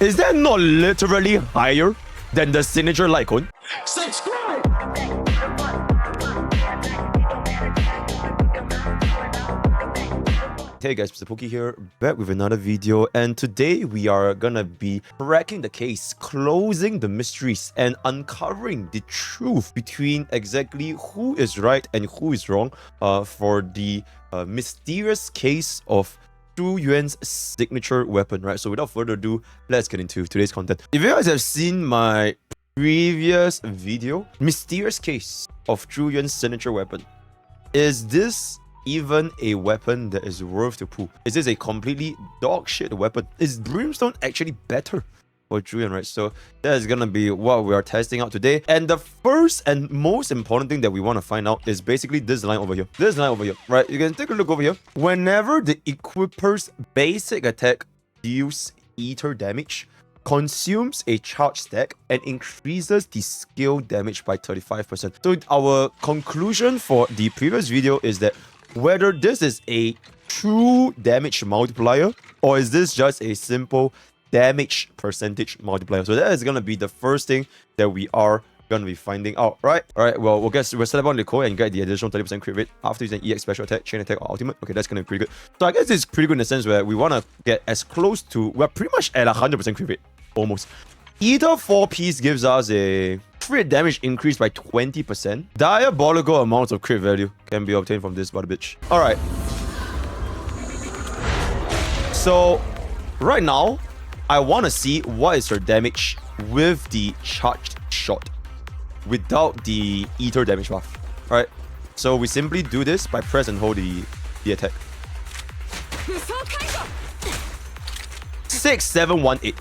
Is that not literally higher than the signature Lycon? Subscribe! Hey guys, MrPokke here, back with another video, and today we are gonna be cracking the case, closing the mysteries, and uncovering the truth between exactly who is right and who is wrong for the mysterious case of Zhu Yuan's signature weapon, right? So without further ado, let's get into today's content. If you guys have seen my previous video, mysterious case of Zhu Yuan's signature weapon, is this even a weapon that is worth to pull? Is this a completely dog shit weapon? Is Brimstone actually better for Zhu Yuan, right? So that is gonna be what we are testing out today. And the first and most important thing that we want to find out is basically this line over here. This line over here, right? You can take a look over here. Whenever the equipper's basic attack deals ether damage, consumes a charge stack, and increases the skill damage by 35%. So our conclusion for the previous video is that whether this is a true damage multiplier or is this just a simple damage percentage multiplier. So that is going to be the first thing that we are going to be finding out, right? All right, well, we'll set on the code and get the additional 30% crit rate after using EX special attack, chain attack, or ultimate. Okay, that's going to be pretty good. So I guess it's pretty good in the sense where we want to get as close to, we're pretty much at 100% crit rate, almost. Ether 4 piece gives us a crit damage increase by 20%. Diabolical amounts of crit value can be obtained from this bad bitch. Alright. So, right now, I want to see what is her damage with the charged shot without the ether damage buff. Alright. So, we simply do this by press and hold the attack. 6718.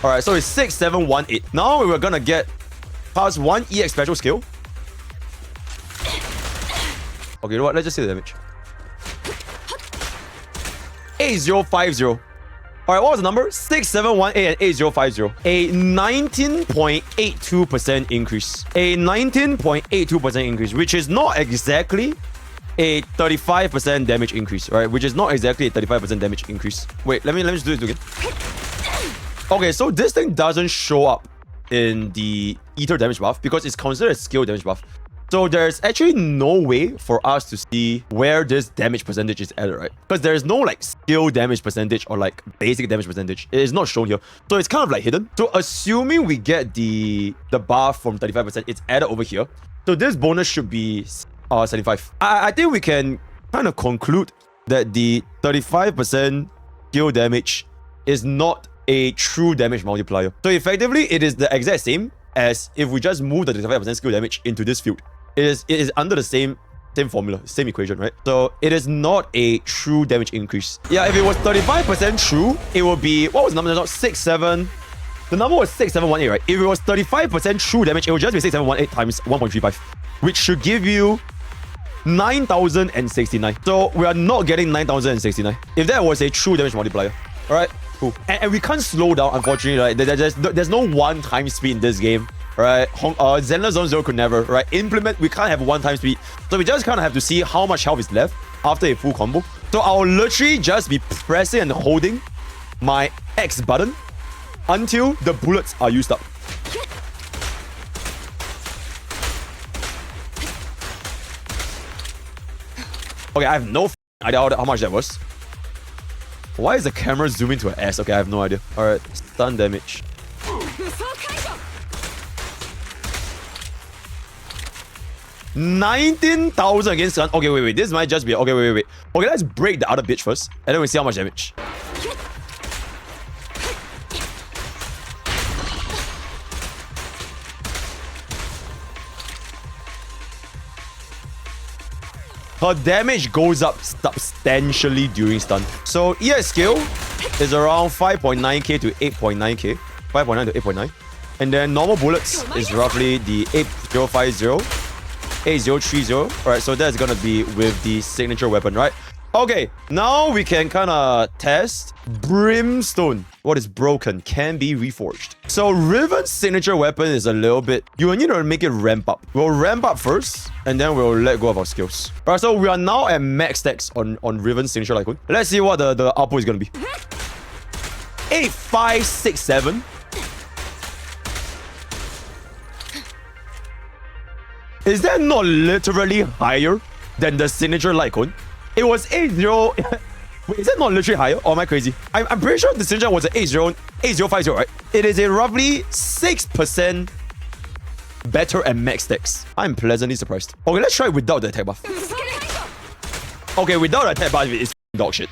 Alright, so it's 6718. Now we're gonna get past 1 EX special skill. Okay, you know what? Let's just see the damage. 8050. Alright, what was the number? 6718 and 8050. A 19.82% increase. A 19.82% increase, which is not exactly a 35% damage increase, right? Which is not exactly a 35% damage increase. Wait, let me just do it again. Okay, so this thing doesn't show up in the ether damage buff because it's considered a skill damage buff. So there's actually no way for us to see where this damage percentage is at, right? Because there's no like skill damage percentage or like basic damage percentage. It is not shown here. So it's kind of like hidden. So assuming we get the buff from 35%, it's added over here. So this bonus should be 75. I think we can kind of conclude that the 35% skill damage is not a true damage multiplier. So effectively, it is the exact same as if we just move the 35% skill damage into this field. It is under the same formula, same equation, right? So it is not a true damage increase. Yeah, if it was 35% true, it would be, what was the number? Not 67. The number was 6718, right? If it was 35% true damage, it would just be 6718 times 1.35, which should give you 9,069. So we are not getting 9,069 if that was a true damage multiplier. All right, cool. And we can't slow down, unfortunately, right? There's no one-time speed in this game, right? Zenless Zone Zero could never, right? We can't have one-time speed. So we just kind of have to see how much health is left after a full combo. So I'll literally just be pressing and holding my X button until the bullets are used up. Okay, I have no idea how much that was. Why is the camera zooming to an S? Okay, I have no idea. Alright, stun damage. 19,000 against stun. Okay, wait. This might just be... Okay, wait. Okay, let's break the other bitch first. And then we see how much damage. Her damage goes up substantially during stun. So EX skill is around 5.9k to 8.9k. 5.9 to 8.9. And then normal bullets is roughly the 8050, 8030. Alright, so that's gonna be with the signature weapon, right? Okay, now we can kind of test Brimstone. What is broken can be reforged. So Riven's signature weapon is a little bit... You will need to make it ramp up. We'll ramp up first, and then we'll let go of our skills. Alright, so we are now at max stacks on Riven's signature Lycon. Let's see what the output is going to be. 8567. Is that not literally higher than the signature light cone? It was 80. Wait, is that not literally higher? Or am I crazy? I'm pretty sure the signature was an 8050, right? It is a roughly 6% better at max stacks. I'm pleasantly surprised. Okay, let's try without the attack buff. Okay, without the attack buff, it's dog shit.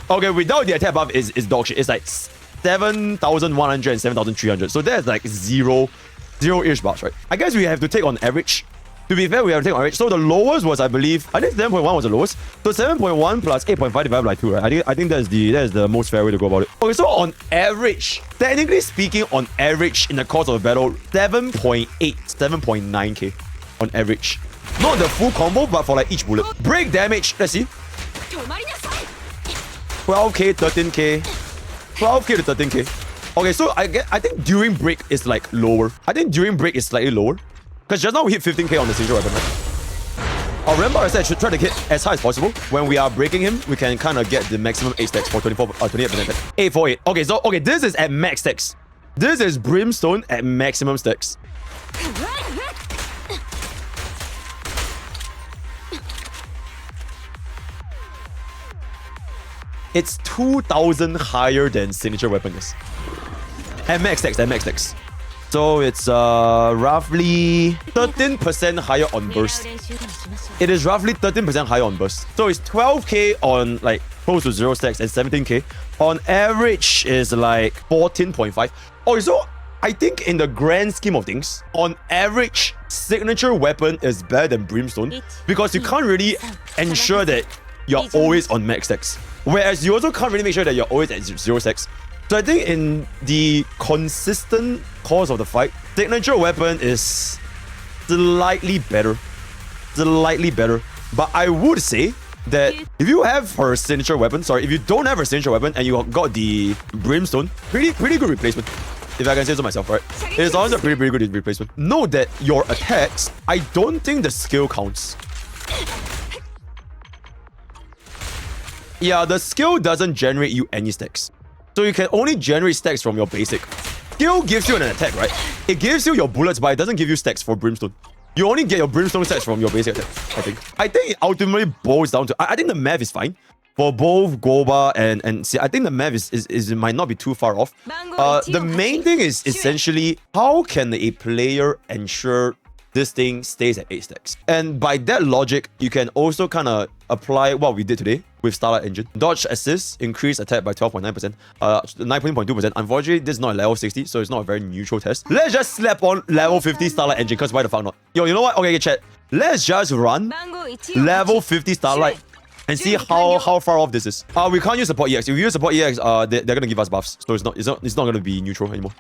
Okay, without the attack buff, is dog shit. It's like 7,100 and 7,300. So that's like zero-ish buffs, right? I guess we have to take on average. To be fair, we have to take on average. So the lowest was, I believe, I think 7.1 was the lowest. So 7.1 plus 8.5 divided by 2, right? I think that's the most fair way to go about it. Okay, so on average, technically speaking, on average in the course of a battle, 7.8, 7.9k on average. Not the full combo, but for like each bullet. Break damage, let's see. 12k, 13k. 12k to 13k. Okay, so I think during break is like lower. I think during break is slightly lower. Because just now we hit 15k on the signature weapon, right? Remember I said I should try to hit as high as possible. When we are breaking him, we can kind of get the maximum 8 stacks for 28%. 848. Okay, so this is at max stacks. This is Brimstone at maximum stacks. It's 2,000 higher than signature weapon is. At max stacks, So it's roughly 13% higher on burst. It is roughly 13% higher on burst. So it's 12k on like close to 0 stacks and 17k. On average is like 14.5. Oh, so I think in the grand scheme of things, on average, signature weapon is better than Brimstone because you can't really ensure that you're always on max stacks. Whereas you also can't really make sure that you're always at 0 stacks. So I think in the consistent course of the fight, signature weapon is slightly better. But I would say that if you have her signature weapon, if you don't have her signature weapon and you got the Brimstone, pretty good replacement. If I can say so myself, right? It's also a pretty good replacement. Note that your attacks, I don't think the skill counts. Yeah, the skill doesn't generate you any stacks. So you can only generate stacks from your basic. Skill gives you an attack, right? It gives you your bullets, but it doesn't give you stacks for Brimstone. You only get your Brimstone stacks from your basic attack, I think. I think it ultimately boils down to... I think the math is fine. For both Goba and see, I think the math is might not be too far off. The main thing is essentially, how can a player ensure this thing stays at 8 stacks? And by that logic, you can also kind of apply what we did today with Starlight Engine. Dodge assist, increase attack by 12.9%, 19.2%. Unfortunately, this is not a level 60, so it's not a very neutral test. Let's just slap on level 50 Starlight Engine, because why the fuck not? Yo, you know what? Okay, chat. Let's just run level 50 Starlight and see how far off this is. We can't use support EX. If we use support EX, they're gonna give us buffs, so it's not gonna be neutral anymore.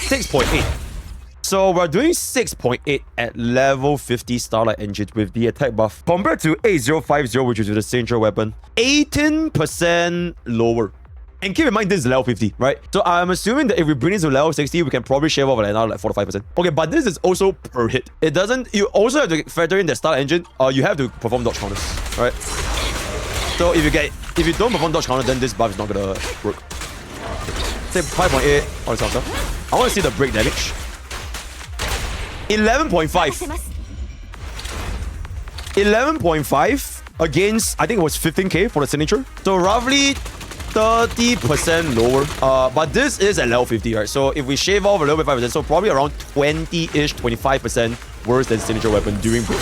6.8. So we're doing 6.8 at level 50 Starlight Engine with the attack buff. Compared to 8050, which is with the signature weapon, 18% lower. And keep in mind, this is level 50, right? So I'm assuming that if we bring this to level 60, we can probably shave off another like 4 to 5%. Okay, but this is also per hit. It doesn't... You also have to factor in the Starlight Engine. You have to perform dodge counters, right? So if you don't perform dodge counter, then this buff is not gonna work. Say 5.8, all this stuff. I want to see the break damage. 11.5. 11.5 against, I think it was 15k for the signature. So roughly 30% lower. But this is at level 50, right? So if we shave off a little bit 5%, so probably around 20-ish, 25% worse than signature weapon during break.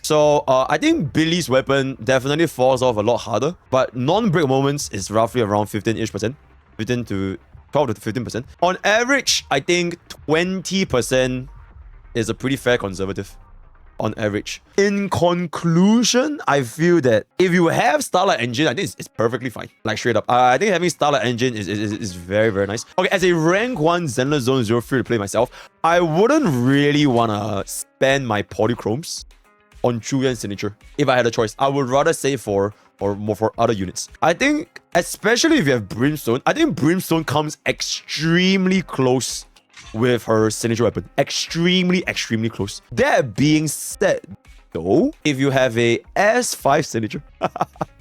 So I think Billy's weapon definitely falls off a lot harder. But non-break moments is roughly around 15-ish%. 15 to 12 to 15%. On average, I think 20% is a pretty fair conservative on average. In conclusion, I feel that if you have Starlight Engine, I think it's perfectly fine. Like straight up. I think having Starlight Engine is very, very nice. Okay, as a rank 1 Zenless Zone Zero free to play myself, I wouldn't really want to spend my polychromes on Zhu Yuan's signature. If I had a choice, I would rather save for more for other units. I think, especially if you have Brimstone, I think Brimstone comes extremely close with her signature weapon. Extremely close. That being said, though, if you have a S5 signature.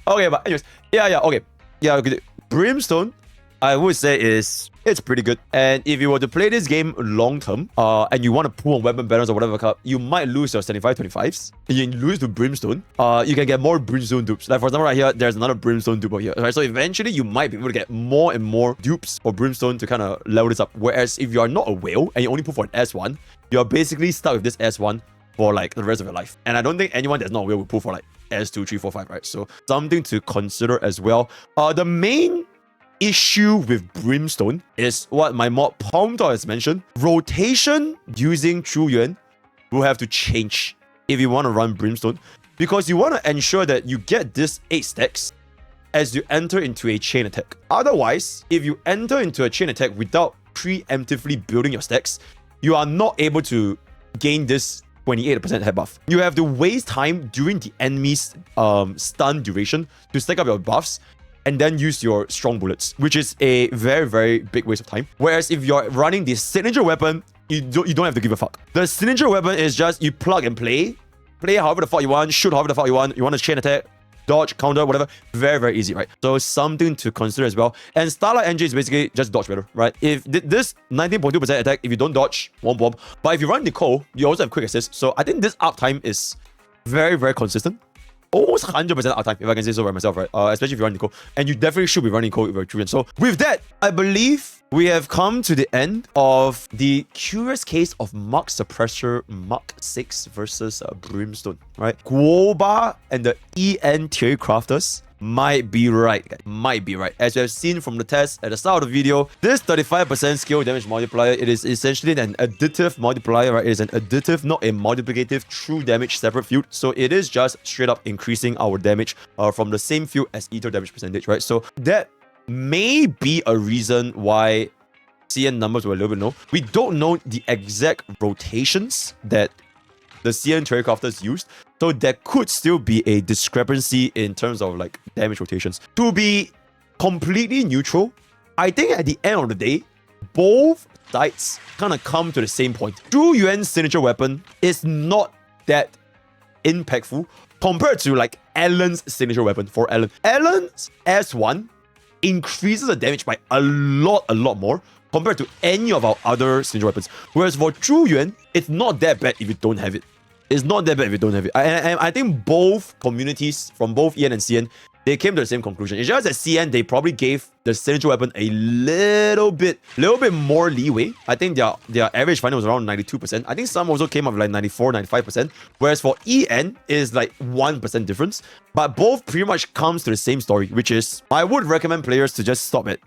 Okay, but anyways, okay. Brimstone, I would say it's pretty good. And if you were to play this game long term, and you want to pull on weapon balance or whatever, you might lose your 75-25s. You lose to Brimstone. You can get more Brimstone dupes. Like for example, right here, there's another Brimstone dupe over here. Right, so eventually you might be able to get more and more dupes for Brimstone to kind of level this up. Whereas if you are not a whale and you only pull for an S1, you're basically stuck with this S1 for like the rest of your life. And I don't think anyone that's not a whale will pull for like S2, 3, 4, 5, right? So something to consider as well. The main issue with Brimstone is what my mod Pomto has mentioned. Rotation using Zhu Yuan will have to change if you want to run Brimstone, because you want to ensure that you get this 8 stacks as you enter into a chain attack. Otherwise, if you enter into a chain attack without preemptively building your stacks, you are not able to gain this 28% head buff. You have to waste time during the enemy's stun duration to stack up your buffs and then use your strong bullets, which is a very, very big waste of time. Whereas if you're running the signature weapon, you don't have to give a fuck. The signature weapon is just you plug and play however the fuck you want, shoot however the fuck you want to chain attack, dodge, counter, whatever. Very, very easy, right? So something to consider as well. And Starlight Engine is basically just dodge better, right? If this 19.2% attack, if you don't dodge, womp womp. But if you run Nicole, you also have quick assist. So I think this uptime is very, very consistent. Almost 100% uptime, if I can say so by myself, right? Especially if you run Nicole. And you definitely should be running Nicole with your Julian. So with that, I believe we have come to the end of the curious case of Mark Suppressor Mark VI versus Brimstone, right? Guoba and the EN Theorycrafters might be right, guys. Might be right. As you have seen from the test at the start of the video, this 35% skill damage multiplier, it is essentially an additive multiplier, right? It is an additive, not a multiplicative true damage separate field. So it is just straight up increasing our damage from the same field as ether damage percentage, right? So that may be a reason why CN numbers were a little bit low. We don't know the exact rotations that the CN Theorycrafters used, so there could still be a discrepancy in terms of like damage rotations. To be completely neutral, I think at the end of the day, both sides kind of come to the same point. Zhu Yuan's signature weapon is not that impactful compared to like Alan's signature weapon. For Alan's S1 increases the damage by a lot more compared to any of our other signature weapons. Whereas for Zhu Yuan, it's not that bad if you don't have it. It's not that bad if you don't have it. And I think both communities from both EN and CN, they came to the same conclusion. It's just that CN, they probably gave the signature weapon a little bit more leeway. I think their average final was around 92%. I think some also came up with like 94, 95%. Whereas for EN, it is like 1% difference. But both pretty much comes to the same story, which is I would recommend players to just stop at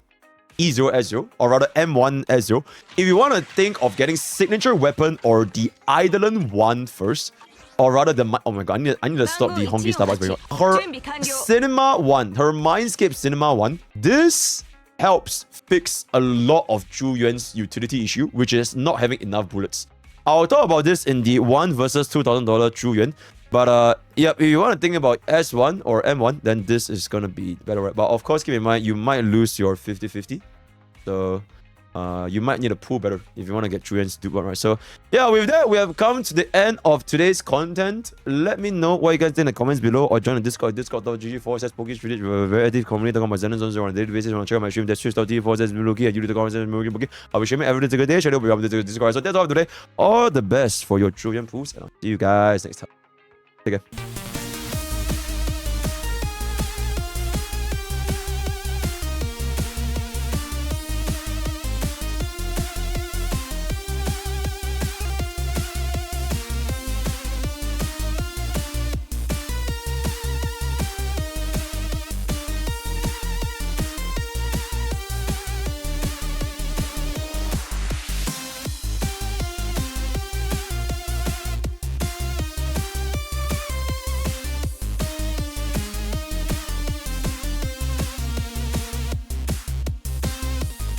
E0S0, or rather M1S0. If you want to think of getting signature weapon or the Eidolon 1 first, or rather the... Oh my god, I need to stop the Honkai Starbucks breakout. Her Cinema 1, her Mindscape Cinema 1, this helps fix a lot of Zhu Yuan's utility issue, which is not having enough bullets. I'll talk about this in the $1 versus $2,000 Zhu Yuan. But yeah, if you want to think about S1 or M1, then this is going to be better, right? But of course, keep in mind, you might lose your 50-50. So you might need to pull better if you want to get Zhu Yuan's dupe one, right? So yeah, with that, we have come to the end of today's content. Let me know what you guys think in the comments below, or join the Discord, discord.gg/Pokke. We're a very active community talking about Zenless Zone Zero on a daily basis. You want to check out my stream, that's twitch.tv/MrPokke, and YouTube.com/MrPokke. I'll be streaming every single day. Shadow will be up to the Discord. So that's all for today. All the best for your Zhu Yuan pulls, and I'll see you guys next time. Take care.